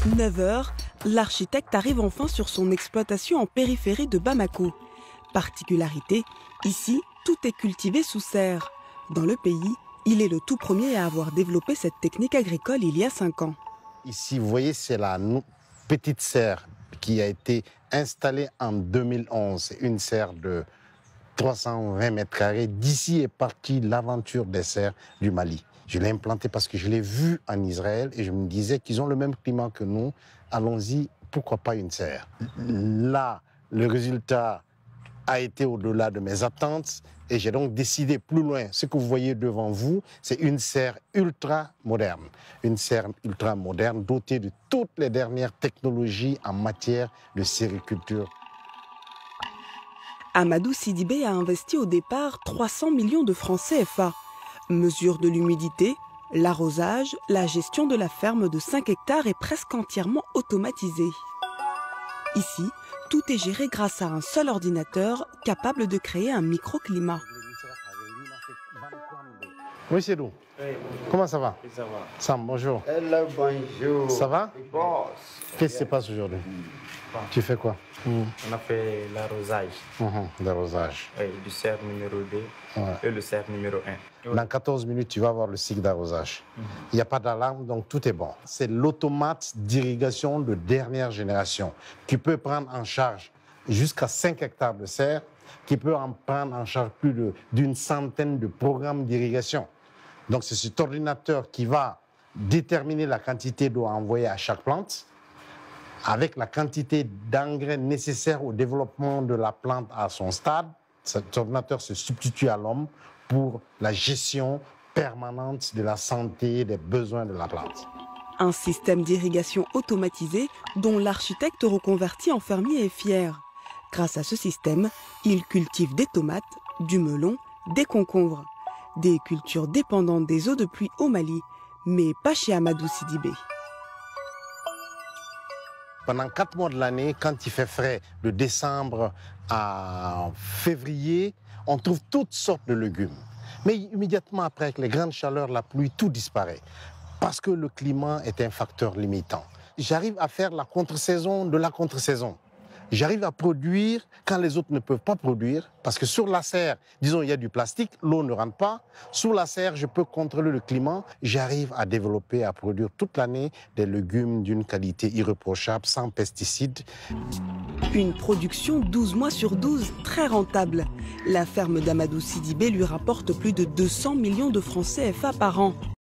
9 heures, l'architecte arrive enfin sur son exploitation en périphérie de Bamako. Particularité, ici, tout est cultivé sous serre. Dans le pays, il est le tout premier à avoir développé cette technique agricole il y a 5 ans. Ici, vous voyez, c'est la petite serre qui a été installée en 2011. C'est une serre de 320 mètres carrés. D'ici est partie l'aventure des serres du Mali. Je l'ai implantée parce que je l'ai vue en Israël et je me disais qu'ils ont le même climat que nous. Allons-y, pourquoi pas une serre? Là, le résultat a été au-delà de mes attentes et j'ai donc décidé plus loin. Ce que vous voyez devant vous, c'est une serre ultra moderne. Une serre ultra moderne dotée de toutes les dernières technologies en matière de sériculture. Amadou Sidibé a investi au départ 300 millions de francs CFA. Mesure de l'humidité, l'arrosage, la gestion de la ferme de 5 hectares est presque entièrement automatisée. Ici, tout est géré grâce à un seul ordinateur capable de créer un microclimat. Oui, c'est nous. Oui, comment ça va? oui, ça va. Sam, bonjour. Hello, bonjour. Ça va? Boss. Qu'est-ce qui se passe aujourd'hui? Tu fais quoi? On a fait l'arrosage. L'arrosage. Oui, du cerf numéro 2 et le cerf numéro 1. Dans 14 minutes, tu vas avoir le cycle d'arrosage. Il n'y a pas d'alarme, donc tout est bon. C'est l'automate d'irrigation de dernière génération qui peut prendre en charge jusqu'à 5 hectares de serre, qui peut en prendre en charge plus d'une centaine de programmes d'irrigation. Donc c'est cet ordinateur qui va déterminer la quantité d'eau envoyée à chaque plante, avec la quantité d'engrais nécessaires au développement de la plante à son stade. Cet ordinateur se substitue à l'homme pour la gestion permanente de la santé et des besoins de la plante. Un système d'irrigation automatisé dont l'architecte reconverti en fermier est fier. Grâce à ce système, il cultive des tomates, du melon, des concombres. Des cultures dépendantes des eaux de pluie au Mali, mais pas chez Amadou Sidibé. Pendant 4 mois de l'année, quand il fait frais, de décembre à février, on trouve toutes sortes de légumes. Mais immédiatement après, avec les grandes chaleurs, la pluie, tout disparaît. Parce que le climat est un facteur limitant. J'arrive à faire la contre-saison de la contre-saison. J'arrive à produire quand les autres ne peuvent pas produire, parce que sur la serre, disons, il y a du plastique, l'eau ne rentre pas. Sous la serre, je peux contrôler le climat. J'arrive à développer, à produire toute l'année des légumes d'une qualité irréprochable, sans pesticides. Une production 12 mois sur 12, très rentable. La ferme d'Amadou Sidibé lui rapporte plus de 200 millions de francs CFA par an.